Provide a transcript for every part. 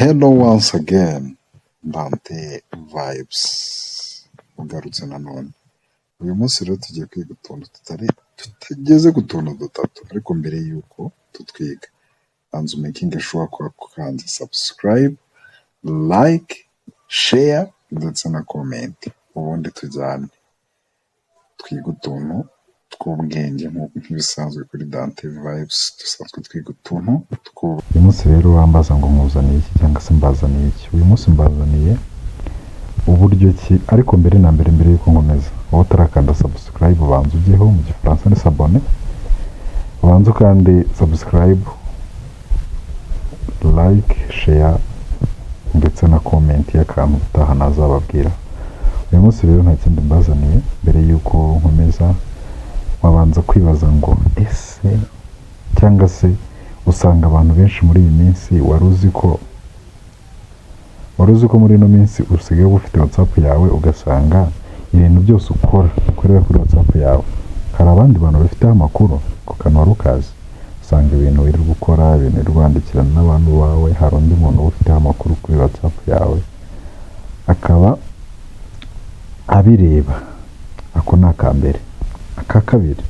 Hello once again, Dante Vibes ugarutse nanone. Uyu munsi rero tugiye kwiga utuntu tutageze ku tuntu dutatu, ariko mbere y'uko tutwiga banza making sure ko wakanze subscribe, like, share ndetse na comment, ubundi tujyane twiga utuntu tw'ubwenge nk'ibisanzwe kuri Dante Vibes. Dusanzwe twiga utuntu uyu munsi rero wambaza ngo nkuzaniye iki cyangwa se mbazaniye iki. Uyu munsi mbazaniye uburyo ki, ariko mbere y'uko nkomeza, wowe utarakanda subscribe ubanza ujyeho, mu gifaransa ni s'abonne, ubanza ukande subscribe, like, share ndetse na comment y'akantu utaha nazababwira. Uyu munsi rero nta kindi mbazaniye. Mbere y'uko nkomeza, wabanza kwibaza ngo ese, cyangwa se usanga abantu benshi muri iyi minsi, wari uzi ko muri ino minsi usigaye ufite WhatsApp yawe, ugasanga ibintu byose ukorera kuri WhatsApp yawe hari abandi bantu bafiteho amakuru ku kantu wari ukazi. Usanga ibintu uri gukora, ibintu uri kwandikirana n'abantu bawe, hari undi muntu ufiteho amakuru kuri WhatsApp yawe akaba abireba. Ako ni akambere. Aka kabiri,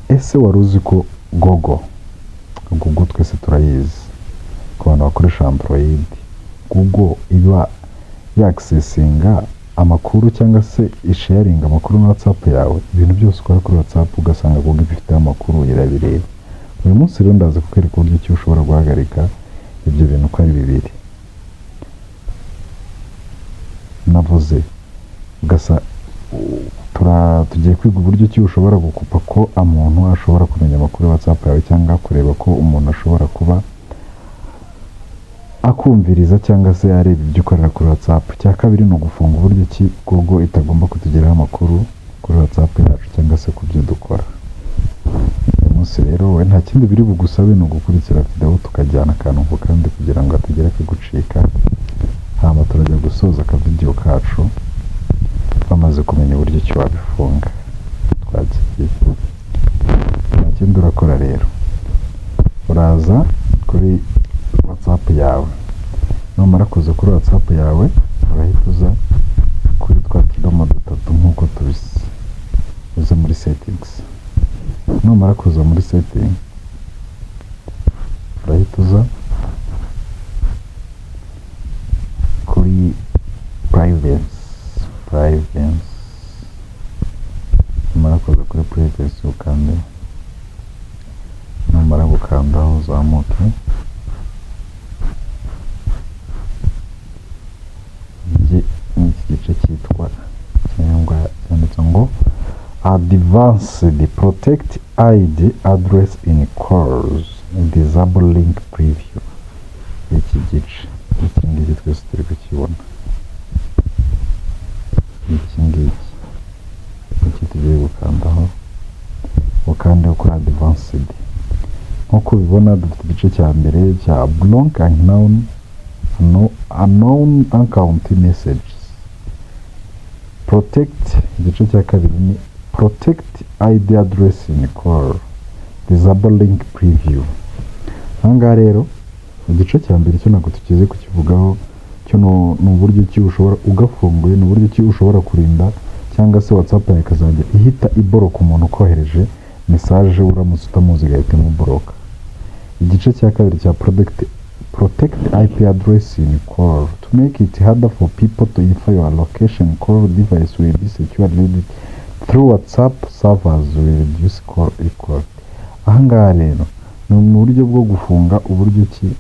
ese wari uzi ko Google twese turayizi, ku bantu bakoresha Android, Google iba yaccessinga amakuru cyangwa se isharinga amakuru na WhatsApp yawe. Ibintu byose ukora kuri WhatsApp ugasanga Google ifite amakuru irabireba. Uyu munsi rero ndaza kukwereka uburyo ki ushobora guhagarika ibyo bintu uko ari bibiri navuze. Tugiye kwiga uburyo ki ushobora gukupa ko umuntu ashobora kumenya amakuru ya WhatsApp yawe, cyangwa kureba ko umuntu ashobora kuba akumviriza cyangwa se areba ibyo ukorera kuri WhatsApp. Cya kabiri ni ugufunga uburyo ki Google itagomba kutugeraho amakuru kuri WhatsApp yacu cyangwa se ku byo dukora. Uyu munsi rero wowe nta kindi biri bugusabe, ni ugukurikira video tukajyana akantu ku kandi kugira ngo atagera kigucika. Hama turajya gusoza akavideo kacu bamaze kumenya uburyo ki wabifunga. Twagiye nta kindi urakora rero, uraza kuri WhatsApp yawe. Numara kuza kuri WhatsApp yawe, urahita uza kuri twa tudomo dutatu nk'uko tubise, uze muri settings. Numara kuza muri setting, urahita uza kuri privacy. Numara kuza kuri privacy ukande, numara gukandaho uzamuke iki gice cyitwa cyangwa cyanditse ngo Advanced Protect ID Address in Calls, Disable Link Preview. Iki gice, iki ngiki twese turi kukibona. Iki tugiye gukandaho, ukande kuri Advanced. Nk'uko ubibona dufite igice cya mbere cya Block unknown account messages. Protect. Igice cya kabiri ni Protect ID address in call, Disable link preview. Ahangaha rero igice cya mbere cyo ntabwo tukize kukivugaho, cyo ni uburyo ki ushobora ugafunguye, ni uburyo ki ushobora kurinda cyangwa se WhatsApp yawe ikazajya ihita iboroka umuntu ukohereje message uramutse utamuzi igahita imuboroka. Igice cya kabiri cya Protect IP address in call, to make it harder for people to infer your location. Call device will be securely through WhatsApp servers will reduce call record. Ahangaha rero ni uburyo bwo gufunga uburyo ki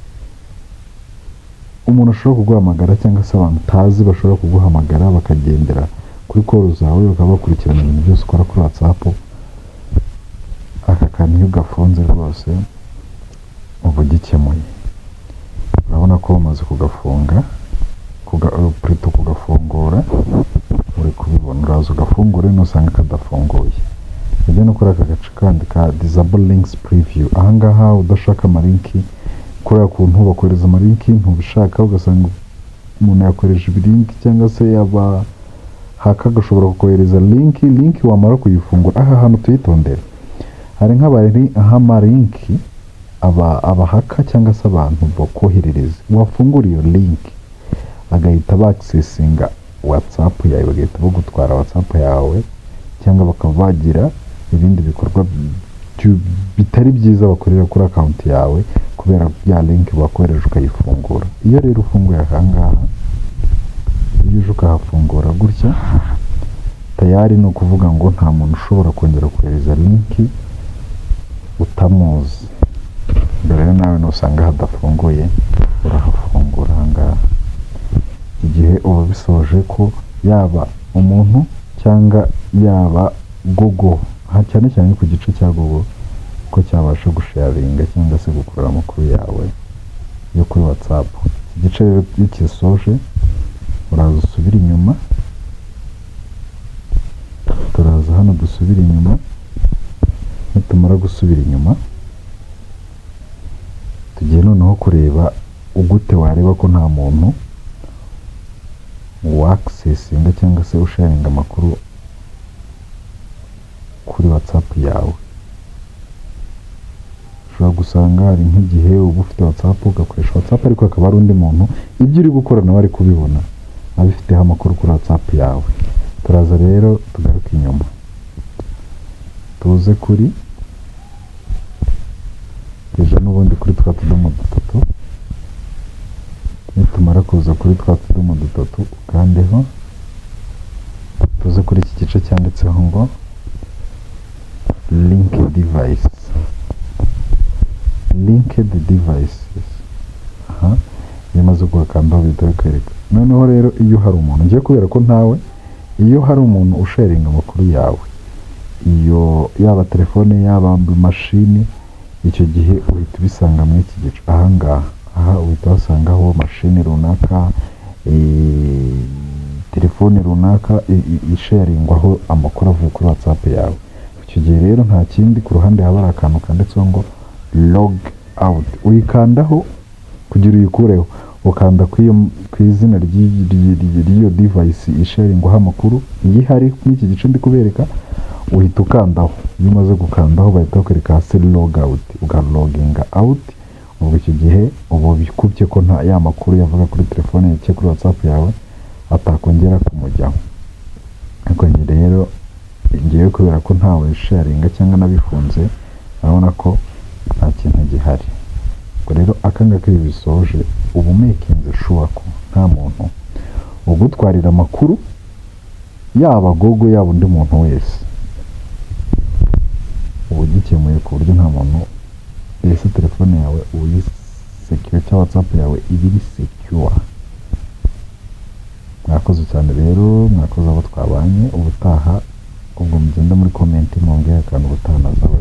umuntu ashobora kuguhamagara cyangwa se abantu utazi bashobora kuguhamagara bakagendera kuri call zawe, bakaba bakurikirana ibintu byose ukora kuri WhatsApp. Aka kantu iyo gafunze rwose uba ugikemuye. Urabona ko umaze kugafungura, uri kubibona. Uraza ugafungure, nusanga kadafunguye ujya no kuri aka gace kandi ka Disable Links Preview. Ahangaha udashaka amalinki, kubera kuntu bakohereza amalinki ntubishaka, ugasanga umuntu yakoresha ibilinki cyangwa se yaba haka gashobora kukohereza linki wamara kuyifungura. Aha hantu tuyitondere, hari nk'amalinki abahaka cyangwa se abantu bakoherereza wafungura iyo link agahita bakisesinga WhatsApp yawe bagahita bagutwara WhatsApp yawe cyangwa bakaba bagira ibindi bikorwa bitari byiza bakorera kuri account yawe kubera ya link bakohereje ukayifungura. Iyo rero ufunguye ahangaha iyo uje ukahafungura gutya tayari no kuvuga ngo nta muntu ushobora kongera kohereza link utamuzi. Rero nawe nusanga hadafunguye urahafungura ahangaha. Igihe uba bisoje ko yaba umuntu cyangwa yaba Google cyane cyane ku gice cya Google ko cyabasha gusharinga cyangwa se gukurura amakuru yawe yo kuri WhatsApp. Igice rero gisoje uraza usubira inyuma, turaza hano dusubira inyuma. Nitumara gusubira inyuma tugiye noneho kureba ugute wareba ko nta muntu wakisesinga cyangwa se usharinga amakuru kuri WhatsApp yawe. Ushobora gusanga hari nk'igihe uba ufite WhatsApp ugakoresha WhatsApp ariko akaba ari undi muntu ibyo uri gukora nawe ari kubibona abifiteho amakuru kuri WhatsApp yawe. Turaza rero tugaruka inyuma tuze kuri ejo n'ubundi kuri twa tudomo dutatu. Nitumara kuza kuri twa tudomo dutatu ukandeho tuze kuri iki gice cyanditseho ngo linked devices. Bimaze kuhakandaho bihita bikwereka. Noneho rero iyo hari umuntu ngiye kubera ko ntawe, iyo hari umuntu usharinga amakuru yawe iyo yaba telefone yaba mashini, icyo gihe uhita ubisanga muri iki gice ahangaha. Aha uhita wasangaho mashini runaka, telefone runaka isharingwaho amakuru avuye kuri WhatsApp yawe. Icyo gihe rero nta kindi, ku ruhande haba hari akantu kanditseho ngo log out, uyikandaho kugira uyikureho, ukanda ku izina ry'iyo device isharingwaho amakuru iyo ihari muri iki gice ndi kubereka, uhita ukandaho. Iyo umaze gukandaho bahita bakwereka hasi log out, ukaloginga out. Ubwo icyo gihe uba bikubye ko nta ya makuru yavuga kuri telefone yawe kuri WhatsApp yawe atakongera kumujyaho. Ariko rero ngiye kubera ko ntawe sharinga cyangwa nabifunze urabona ko nta kintu gihari. Ubwo rero akangaka iyo bisoje uba making sure ko nta muntu ugutwarira amakuru yaba Google yaba undi muntu wese. Ubu gikemuye ku buryo nta muntu ese telefone yawe uyi secure cyangwa WhatsApp yawe ibiri secure. Mwakoze cyane rero, mwakoze abo twabanye. Ubutaha ubwo mugenda muri comment mwongera akantu ubutaha nazaba